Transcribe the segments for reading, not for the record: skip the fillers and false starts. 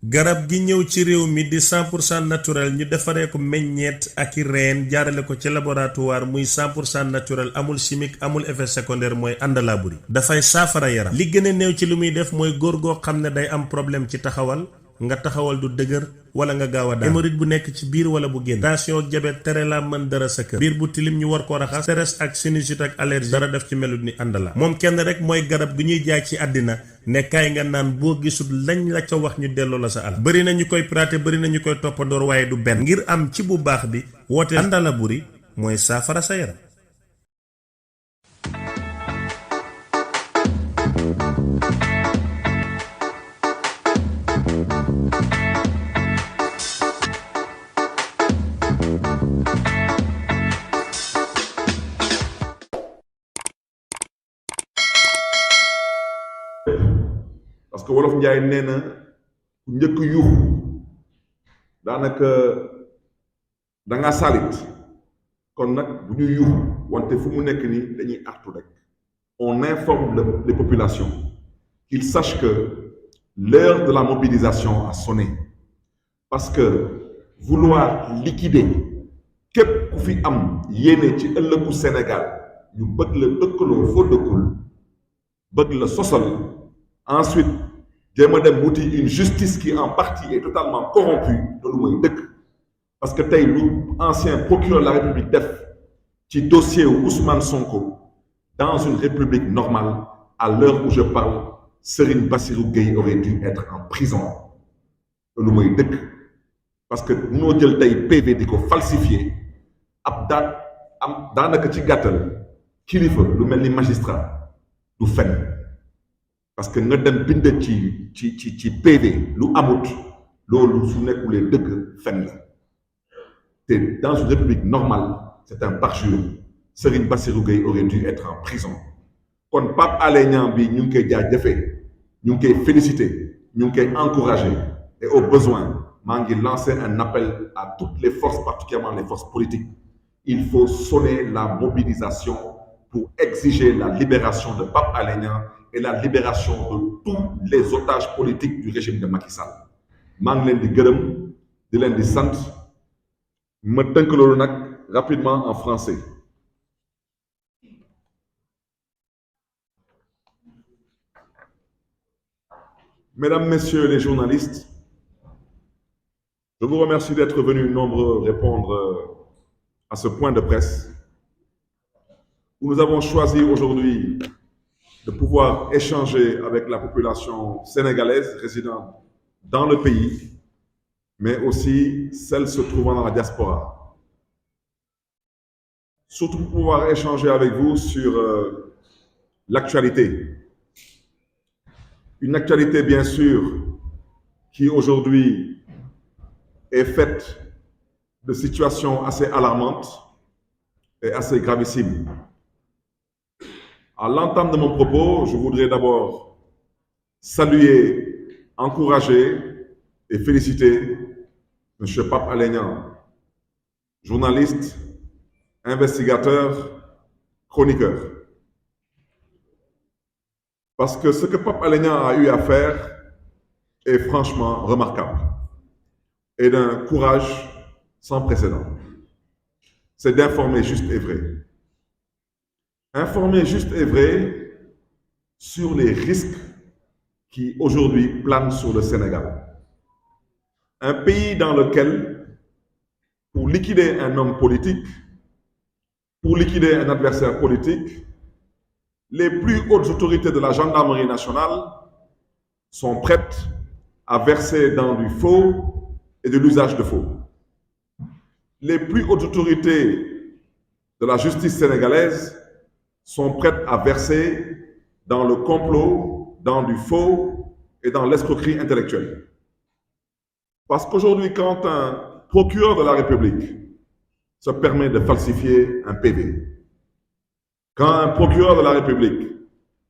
garab gi ñëw ci réew mi di 100% naturel ñu defaree ko meññeet ak i reen jaarale ko ci laboratoire muy 100% naturel amul chimique amul effet secondaire mooy àndalaaburi dafay saafara yaram li gën a néew ci li muy def mooy góor goo xam ne day am problème ci taxawal nga taxawal du dëgër wala nga gaaw a daan hémorroïde bu nekk ci biir wala bu génn tension ak diabète tere la mën dara sa kër biir bu tilim ñu war koo raxas stress ak sinusite ak allergie dara def ci melut ni àndala moom kenn rek mooy garab gi ñuy jaay ci àddina ne kaay nga naan boo gisul lañ la ca wax ñu delloo la sa alal bëri na ñu koy praté bëri na ñu koy toppandoor waaye du benn ngir am ci bu baax bi woote àndala buri mooy saafara sa yaram. parce que wolof njaay nee na ku njëkk yuuxu daanaka danga salit kon nag bu ñuy yuuxu wante fu mu nekk nii dañuy artu rek on informe les populations qu'ils sachent que l'heure de la mobilisation a sonné parce que vouloir liquider képp ku fi am yéene ci ëllëgu Sénégal ñu bëgg la dëkkaloo foo dëkkul bëgg la sosal ensuite jéem a dem wuti une justice qui en partie est totalement corrompue loolu mooy dëkk parce que tey lu ancien procureur de la République def ci dossier wu Ousmane Sonko dans une république normale à l'heure où je parle Serigne Bassirou Gueye aurait dû être en prison loolu mooy dëkk parce que munoo jël tey PV di ko falsifier ab daanaka ci gàttal kilifa lu mel ni magistrat du fen parce que nga dem bind ci PV lu amut loolu su nekkulee dëgg fen la te dans une république normale c'est un parjure Serigne Bassirou Gueye aurait dû être en prison kon Pape Alé Niang bi ñu ngi koy jaajëfee ñu ngi koy féliciter ñu ngi koy encourager et au besoin maa ngi lancer un appel à toutes les forces particulièrement les forces politiques il faut sonner la mobilisation pour exiger la libération de Pape Alé Niang et la libération de tous les otages politiques du régime de Macky Sall maa ngi leen di gërëm di leen di sant ma tënk loolu nag rapidement en français. Mesdames, Messieurs les journalistes, je vous remercie d'être venus nombreux répondre à ce point de presse où nous avons choisi aujourd'hui de pouvoir échanger avec la population sénégalaise résidant dans le pays, mais aussi celle se trouvant dans la diaspora. Surtout pour pouvoir échanger avec vous sur l'actualité. Une actualité, bien sûr, qui aujourd'hui est faite de situations assez alarmantes et assez gravissimes. À l'entame de mon propos, je voudrais d'abord saluer, encourager et féliciter M. Pape Alé Niang, journaliste, investigateur, chroniqueur. Parce que ce que Pape Alé Niang a eu à faire est franchement remarquable et d'un courage sans précédent. C'est d'informer juste et vrai. Informer juste et vrai sur les risques qui aujourd'hui planent sur le Sénégal. Un pays dans lequel, pour liquider un homme politique, pour liquider un adversaire politique, les plus hautes autorités de la gendarmerie nationale sont prêtes à verser dans du faux et de l'usage de faux. Les plus hautes autorités de la justice sénégalaise sont prêtes à verser dans le complot, dans du faux et dans l'escroquerie intellectuelle. Parce qu'aujourd'hui, quand un procureur de la République se permet de falsifier un PV, quand un procureur de la République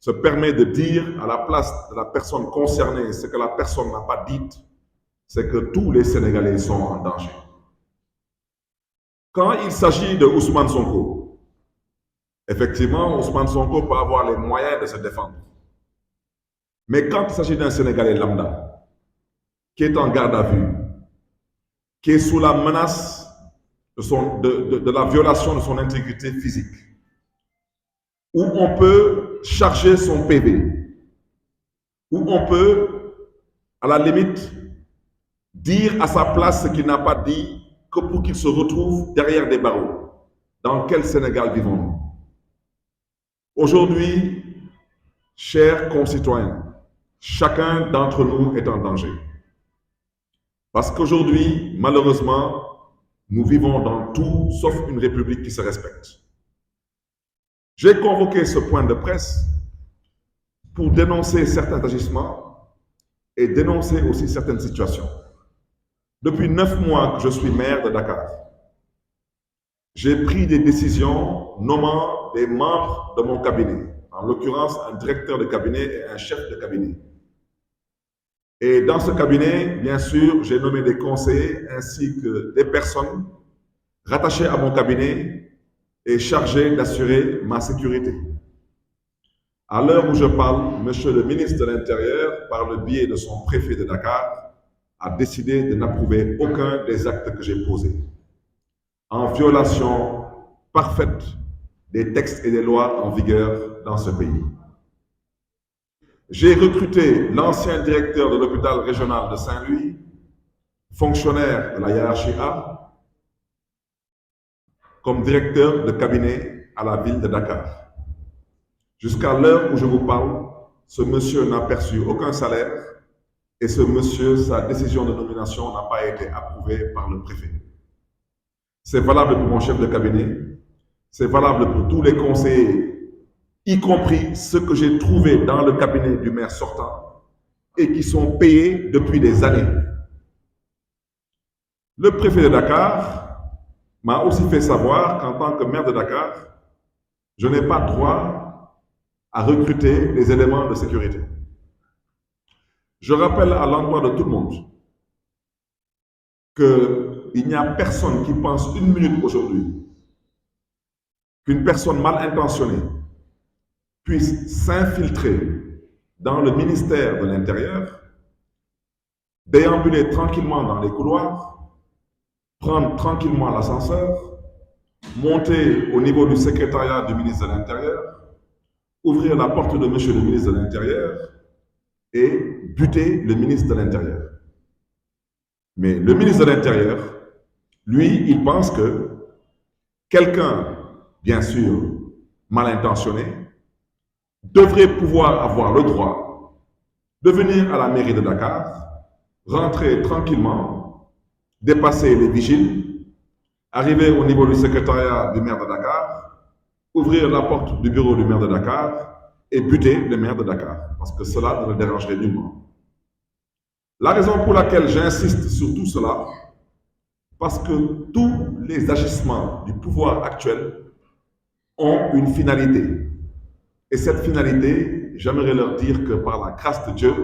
se permet de dire à la place de la personne concernée ce que la personne n'a pas dit, c'est que tous les Sénégalais sont en danger. Quand il s'agit de Ousmane Sonko, effectivement, Ousmane Sonko peut avoir les moyens de se défendre. Mais quand il s'agit d'un Sénégalais lambda, qui est en garde à vue, qui est sous la menace de la violation de son intégrité physique, où on peut charger son PV, où on peut, à la limite, dire à sa place ce qu'il n'a pas dit, que pour qu'il se retrouve derrière des barreaux. Dans quel Sénégal vivons-nous? Aujourd'hui, chers concitoyens, chacun d'entre nous est en danger. Parce qu'aujourd'hui, malheureusement, nous vivons dans tout sauf une république qui se respecte. J'ai convoqué ce point de presse pour dénoncer certains agissements et dénoncer aussi certaines situations. Depuis 9 mois que je suis maire de Dakar, j'ai pris des décisions nommant des membres de mon cabinet, en l'occurrence un directeur de cabinet et un chef de cabinet. Et dans ce cabinet, bien sûr, j'ai nommé des conseillers ainsi que des personnes rattachées à mon cabinet et chargées d'assurer ma sécurité. À l'heure où je parle, Monsieur le ministre de l'Intérieur, par le biais de son préfet de Dakar, a décidé de n'approuver aucun des actes que j'ai posés, en violation parfaite des textes et des lois en vigueur dans ce pays. J'ai recruté l'ancien directeur de l'hôpital régional de Saint-Louis, fonctionnaire de la hiérarchie A, comme directeur de cabinet à la ville de Dakar. Jusqu'à l'heure où je vous parle, ce monsieur n'a perçu aucun salaire et ce monsieur, sa décision de nomination n'a pas été approuvée par le préfet. C'est valable pour mon chef de cabinet, c'est valable pour tous les conseillers, y compris ceux que j'ai trouvés dans le cabinet du maire sortant et qui sont payés depuis des années. Le préfet de Dakar m'a aussi fait savoir qu'en tant que maire de Dakar, je n'ai pas droit à recruter des éléments de sécurité. Je rappelle à l'endroit de tout le monde qu'il n'y a personne qui pense une minute aujourd'hui qu'une personne mal intentionnée puisse s'infiltrer dans le ministère de l'Intérieur, déambuler tranquillement dans les couloirs, prendre tranquillement l'ascenseur, monter au niveau du secrétariat du ministre de l'Intérieur, ouvrir la porte de monsieur le ministre de l'Intérieur et buter le ministre de l'Intérieur. Mais le ministre de l'Intérieur, lui, il pense que quelqu'un, bien sûr, mal intentionné, devrait pouvoir avoir le droit de venir à la mairie de Dakar, rentrer tranquillement, dépasser les vigiles, arriver au niveau du secrétariat du maire de Dakar, ouvrir la porte du bureau du maire de Dakar et buter le maire de Dakar, parce que cela ne le dérangerait nullement. La raison pour laquelle j'insiste sur tout cela, parce que tous les agissements du pouvoir actuel ont une finalité. Et cette finalité, j'aimerais leur dire que par la grâce de Dieu,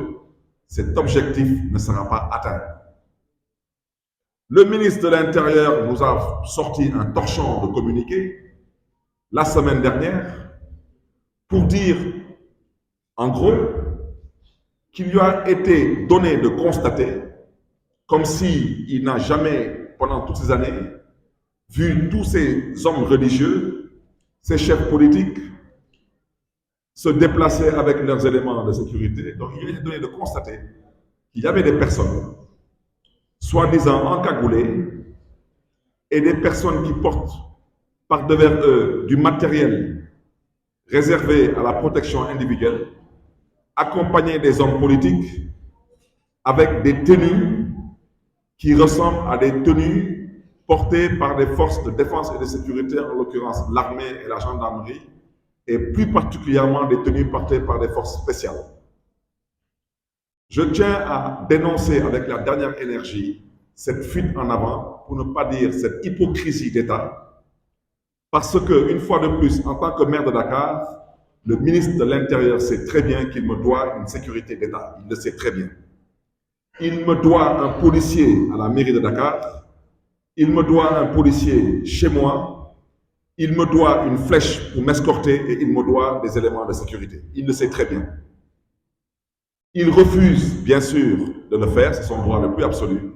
cet objectif ne sera pas atteint. Le ministre de l'Intérieur nous a sorti un torchon de communiqué la semaine dernière pour dire, en gros, qu'il lui a été donné de constater, comme s'il n'a jamais, pendant toutes ces années, vu tous ces hommes religieux, ces chefs politiques, se déplacer avec leurs éléments de sécurité. Donc il lui a été donné de constater qu'il y avait des personnes, soi-disant encagoulées, et des personnes qui portent par devers eux du matériel réservé à la protection individuelle, accompagner des hommes politiques avec des tenues qui ressemblent à des tenues portées par des forces de défense et de sécurité, en l'occurrence l'armée et la gendarmerie, et plus particulièrement des tenues portées par des forces spéciales. Je tiens à dénoncer avec la dernière énergie cette fuite en avant, pour ne pas dire cette hypocrisie d'État, parce que, une fois de plus, en tant que maire de Dakar, le ministre de l'Intérieur sait très bien qu'il me doit une sécurité d'État. Il le sait très bien. Il me doit un policier à la mairie de Dakar. Il me doit un policier chez moi. Il me doit une flèche pour m'escorter et il me doit des éléments de sécurité. Il le sait très bien. Il refuse, bien sûr, de le faire, c'est son droit le plus absolu.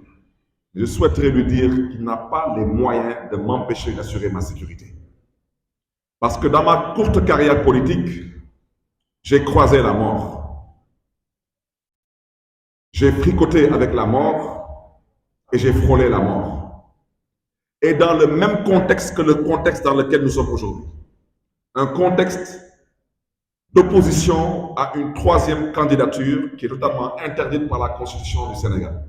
Je souhaiterais lui dire qu'il n'a pas les moyens de m'empêcher d'assurer ma sécurité. Parce que dans ma courte carrière politique, j'ai croisé la mort. J'ai fricoté avec la mort et j'ai frôlé la mort. Et dans le même contexte que le contexte dans lequel nous sommes aujourd'hui. Un contexte d'opposition à une troisième candidature qui est totalement interdite par la Constitution du Sénégal.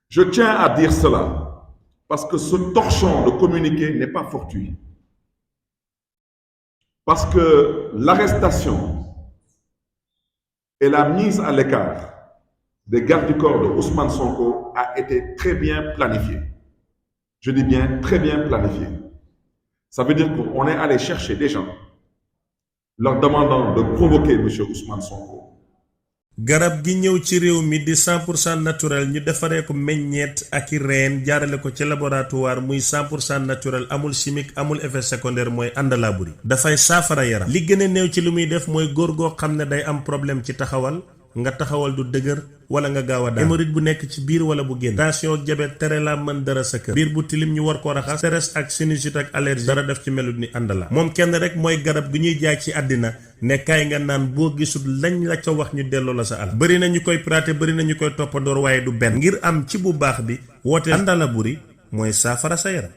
Je tiens à dire cela parce que ce torchon de communiqué n'est pas fortuit. Parce que l'arrestation et la mise à l'écart des gardes du corps de Ousmane Sonko a été très bien planifiée. Je dis bien très bien planifiée. Ça veut dire qu'on est allé chercher des gens leur demandant de provoquer M. Ousmane Sonko. garab gi ñëw ci réew mi di 100% naturel ñu defaree ko meññeet ak i reen jaarale ko ci laboratoire muy 100% naturel amul chimique amul effet secondaire mooy àndalaaburi dafay saafara yaram li gën a néew ci li muy def mooy góor goo xam ne day am problème ci taxawal nga taxawal du dëgër wala nga gaaw a daan hémorroïde bu nekk ci biir wala bu génn tension ak diabète tere la mën dara sa kër biir bu tilim ñu war ko raxas stress ak sinusite ak allergie dara def ci melut ni àndala moom kenn rek mooy garab gi ñuy jaay ci àddina ne kaay nga naan boo gisul lañ la ca wax ñu delloo la sa alal bëri na ñu koy praté bëri na ñu koy toppandoor waaye du benn ngir am ci bu baax bi woote Àndalaburi mooy saafara sa yaram